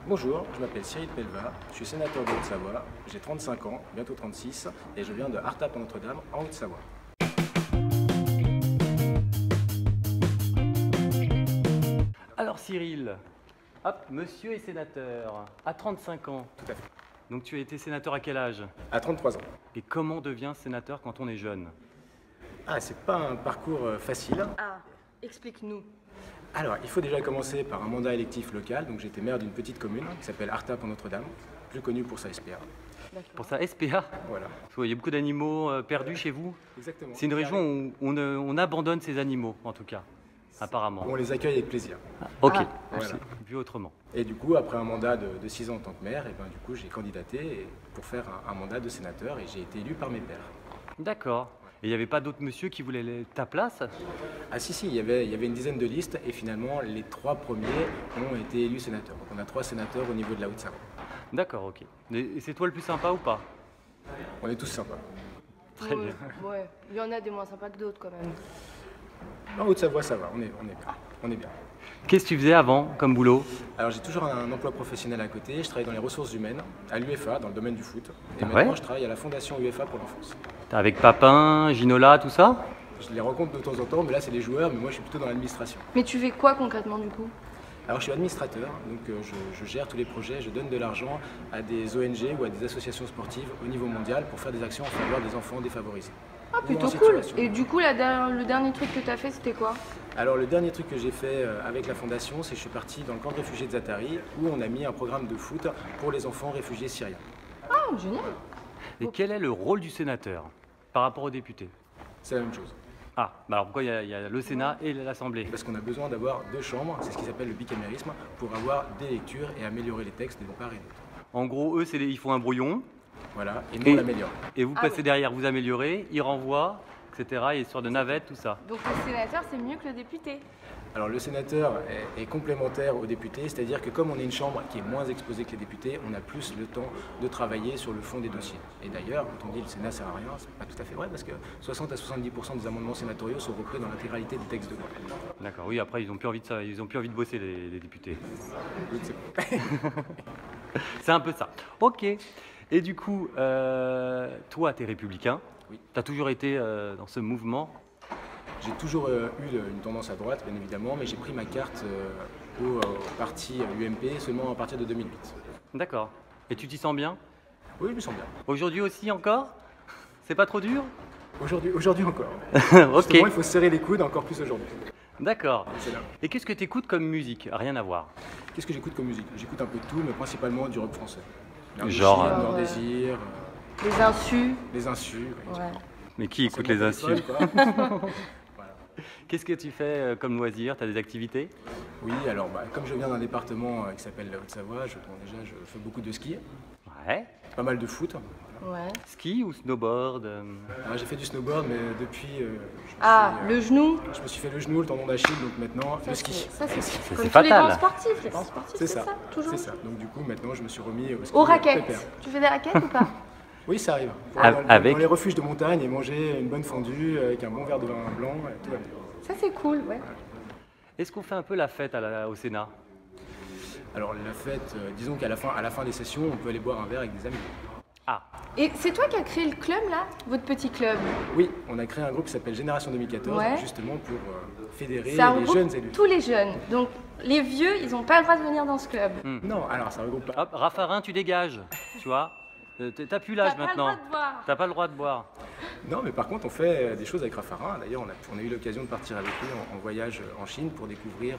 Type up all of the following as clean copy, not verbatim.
Bonjour, je m'appelle Cyril Pelva, je suis sénateur de Haute-Savoie, j'ai 35 ans, bientôt 36, et je viens de Artap-en-Notre-Dame, en Haute-Savoie. Alors Cyril, hop, monsieur est sénateur, à 35 ans. Tout à fait. Donc tu as été sénateur à quel âge? À 33 ans. Et comment on devient sénateur quand on est jeune? Ah, c'est pas un parcours facile. Ah, explique-nous. Alors, il faut déjà commencer par un mandat électif local, donc j'étais maire d'une petite commune qui s'appelle Artap-en-Notre-Dame, plus connue pour sa SPA. Pour ça, SPA? Voilà. Il y a beaucoup d'animaux perdus chez vous? Exactement. C'est une région où on abandonne ces animaux, en tout cas, apparemment. On les accueille avec plaisir. Ok, Voilà. vu autrement. Et du coup, après un mandat de 6 ans en tant que maire, et ben, du coup, j'ai candidaté pour faire un mandat de sénateur et j'ai été élu par mes pairs. D'accord. Et il n'y avait pas d'autres monsieur qui voulaient ta place? Ah si, il y avait une dizaine de listes et finalement les 3 premiers ont été élus sénateurs. Donc on a 3 sénateurs au niveau de la Haute-Savoie. D'accord, ok. Et c'est toi le plus sympa ou pas? On est tous sympas. Très bien. Ouais, il y en a des moins sympas que d'autres quand même. En Haute-Savoie, ça va, on est bien. On est bien. Qu'est-ce que tu faisais avant comme boulot? Alors j'ai toujours un emploi professionnel à côté, je travaille dans les ressources humaines, à l'UEFA, dans le domaine du foot. Et Ah maintenant ouais je travaille à la fondation UEFA pour l'enfance. Avec Papin, Ginola, tout ça? Je les rencontre de temps en temps, mais là c'est les joueurs, mais moi je suis plutôt dans l'administration. Mais tu fais quoi concrètement du coup? Alors je suis administrateur, donc je gère tous les projets, je donne de l'argent à des ONG ou à des associations sportives au niveau mondial pour faire des actions en faveur des enfants défavorisés. Ah, Ou plutôt en cool. situation. Et du coup, le dernier truc que tu as fait, c'était quoi? Alors le dernier truc que j'ai fait avec la fondation, c'est que je suis parti dans le camp de réfugiés de Zaatari où on a mis un programme de foot pour les enfants réfugiés syriens. Ah, génial. Et quel est le rôle du sénateur par rapport aux députés? C'est la même chose. Ah, bah alors pourquoi il y a le Sénat et l'Assemblée? Parce qu'on a besoin d'avoir 2 chambres, c'est ce qui s'appelle le bicamérisme, pour avoir des lectures et améliorer les textes d'une part et d'autre. En gros, eux, ils font un brouillon, Voilà, et nous on l'améliore. et vous Ah passez oui. derrière, vous améliorez, ils renvoient, etc. Et sur de navettes, tout ça. Donc le sénateur, c'est mieux que le député. Alors le sénateur est complémentaire aux députés, c'est-à-dire que comme on est une chambre qui est moins exposée que les députés, on a plus le temps de travailler sur le fond des dossiers. Et d'ailleurs, quand on dit le Sénat sert à rien, c'est pas tout à fait vrai parce que 60 à 70% des amendements sénatoriaux sont repris dans l'intégralité des textes de loi. D'accord, oui, après, ils n'ont plus envie de ça, ils ont plus envie de bosser, les députés. Je ne sais pas. C'est un peu ça. Ok. Et du coup, toi, tu es républicain. Oui. Tu as toujours été dans ce mouvement. J'ai toujours eu une tendance à droite, bien évidemment, mais j'ai pris ma carte au parti UMP seulement à partir de 2008. D'accord. Et tu t'y sens bien? Oui, je me sens bien. Aujourd'hui aussi encore? C'est pas trop dur? Aujourd'hui encore. Ok. Justement, il faut se serrer les coudes encore plus aujourd'hui. D'accord. C'est là. Et qu'est-ce que tu écoutes comme musique? Rien à voir. Qu'est-ce que j'écoute comme musique? J'écoute un peu de tout, mais principalement du rock français. Genre, Indochine, Nord ouais. Désir, Les insus. les insus. Ouais. Mais qui écoute les insus? Voilà. Qu'est-ce que tu fais comme loisir? Tu as des activités? Oui, alors comme je viens d'un département qui s'appelle la Haute-Savoie, je fais beaucoup de ski, Ouais. pas mal de foot. Ouais. Ski ou snowboard? Alors, j'ai fait du snowboard, mais depuis, Ah, le genou. je me suis fait le genou, le tendon d'Achille, donc maintenant le ski. Ça, c'est C'est comme tous les fatal. grands sportifs. Les grands sportifs, C'est c'est ça, ça, toujours. c'est ça. Donc du coup, maintenant, je me suis remis au ski. Aux raquettes. pépère. Tu fais des raquettes ou pas? Oui, ça arrive. Pour Avec- aller dans les refuges de montagne et manger une bonne fondue avec un bon verre de vin blanc, et tout va bien. Ça, c'est cool, ouais. Est-ce qu'on fait un peu la fête au Sénat? Alors la fête, disons qu'à la fin des sessions, on peut aller boire un verre avec des amis. Ah, Et c'est toi qui as créé le club, là? Votre petit club? Oui, on a créé un groupe qui s'appelle Génération 2014, Ouais. justement pour fédérer Ça les regroupe jeunes élus. tous les jeunes. Donc, les vieux, ils n'ont pas le droit de venir dans ce club. Non, alors ça regroupe pas. hop, Raffarin, tu dégages. Tu vois? T'as plus l'âge T'as pas le maintenant. droit de boire. T'as pas le droit de boire. Non, mais par contre, on fait des choses avec Raffarin. D'ailleurs, on a eu l'occasion de partir avec lui en voyage en Chine pour découvrir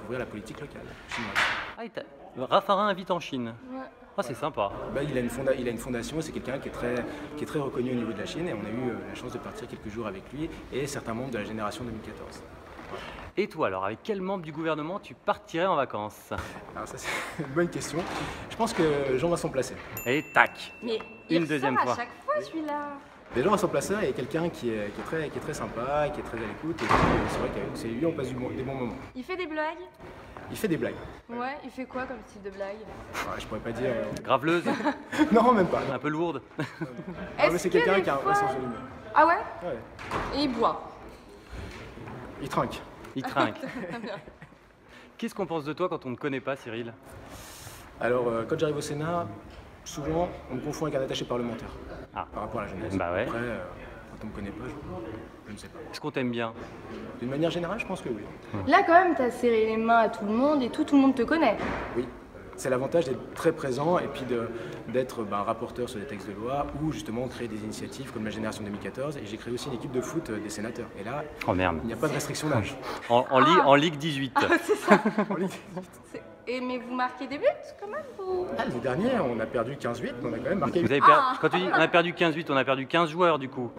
la politique locale chinoise. Ah, Raffarin invite en Chine. Ouais. Ah, c'est sympa. Il a une fondation, c'est quelqu'un qui est très reconnu au niveau de la Chine et on a eu la chance de partir quelques jours avec lui et certains membres de la génération 2014. Et toi, alors, avec quel membre du gouvernement tu partirais en vacances? Alors ça, c'est une bonne question. Je pense que Jean-Vincent Placé. Et tac. Mais Une il deuxième ressort fois. à chaque fois, celui-là. Mais Jean-Vincent Placé est quelqu'un qui est très sympa, qui est très à l'écoute et c'est vrai que c'est lui, on passe des bons moments. Il fait des blagues. Il fait des blagues. Ouais, il fait quoi comme style de blague? Ouais, je pourrais pas dire... Graveleuse, Non, même pas. un peu lourde. Ah, mais c'est quelqu'un des qui a un fois- vrai sens de l'humour. Ah ouais? Ouais. Et il boit. Il trinque. Il trinque. Qu'est-ce qu'on pense de toi quand on ne te connaît pas, Cyril? Alors, quand j'arrive au Sénat, souvent, on me confond avec un attaché parlementaire Ah. par rapport à la jeunesse. Bah ouais. Après, quand on me connaît pas, je ne sais pas. Est-ce qu'on t'aime bien? D'une manière générale, je pense que oui. Là, quand même, t'as serré les mains à tout le monde et tout le monde te connaît. Oui. C'est l'avantage d'être très présent et puis d'être rapporteur sur des textes de loi ou justement créer des initiatives comme la génération 2014. Et j'ai créé aussi une équipe de foot des sénateurs. Et là, Oh merde. il n'y a pas de restriction d'âge. En Ligue 18. C'est ça. En Ligue- Mais vous marquez des buts quand même ou... Ah, l'année dernière, on a perdu 15-8, mais on a quand même marqué Vous 8. avez Quand tu dis on a perdu 15-8, on a perdu 15 joueurs du coup.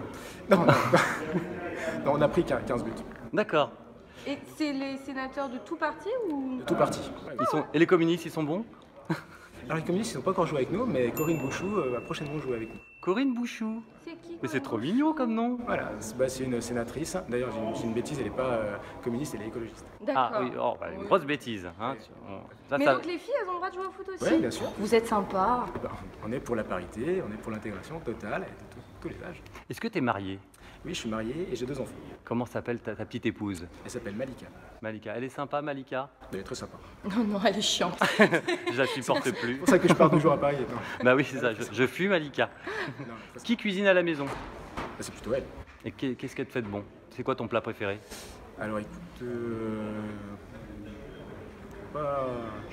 Non, non. Non, on a pris 15 buts. D'accord. Et c'est les sénateurs de tout parti ou... De tout parti. Et les communistes, ils sont bons? Alors les communistes, ils n'ont pas encore joué avec nous, mais Corinne Bouchou va prochainement jouer avec nous. Corinne Bouchou. C'est qui Mais c'est trop mignon comme nom. Voilà, c'est une sénatrice. D'ailleurs, j'ai une bêtise, elle n'est pas communiste, elle est écologiste. D'accord. Ah oui, une grosse bêtise. Hein. Ça, Mais ça- donc les filles, elles ont le droit de jouer au foot aussi? Oui, bien sûr. Vous êtes sympa. On est pour la parité, on est pour l'intégration totale et de tous les âges. Est-ce que tu es marié? Oui, je suis marié et j'ai 2 enfants. Comment s'appelle ta petite épouse? Elle s'appelle Malika. Malika. Elle est sympa, Malika? Elle est très sympa. Non, non, elle est chiante. Je la supporte plus. C'est pour ça que je pars toujours à Paris. Non. Bah oui, c'est ça. Je fuis Malika. Non, parce que- Qui cuisine à la maison? c'est plutôt elle. Et qu'est-ce qu'elle te fait de bon? C'est quoi ton plat préféré? Alors écoute,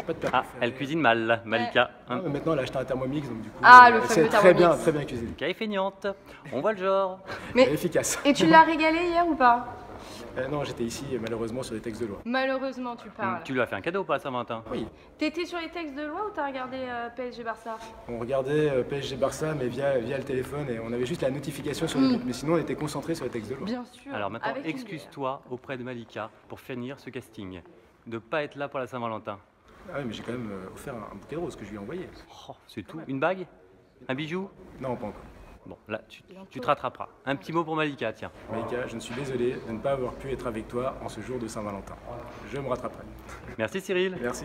pas de plat Ah, préféré. elle cuisine mal, Malika. Ah, Hein. mais maintenant, elle a acheté un Thermomix, donc du coup, Ah, le elle fameux sait très bien, Thermomix. très bien cuisiner. Malika est feignante. On voit le genre. Elle est Mais... efficace. Et tu l'as régalé hier ou pas? Non, j'étais ici malheureusement sur des textes de loi. Malheureusement, tu parles. Tu lui as fait un cadeau pas à Saint-Valentin? Oui, T'étais sur les textes de loi ou t'as regardé PSG Barça? on regardait PSG Barça, mais via le téléphone, et on avait juste la notification sur le but. Mais sinon, on était concentré sur les textes de loi. Bien sûr. Alors maintenant, avec une excuse-toi auprès de Malika pour finir ce casting. De ne pas être là pour la Saint-Valentin. Ah oui, mais j'ai quand même offert un bouquet de roses que je lui ai envoyé. Oh, c'est tout. Une bague? Un bijou? Non, pas encore. Bon, là, tu te rattraperas. Un petit mot pour Malika, tiens. Malika, je ne suis désolé de ne pas avoir pu être avec toi en ce jour de Saint-Valentin. Je me rattraperai. Merci Cyril. Merci.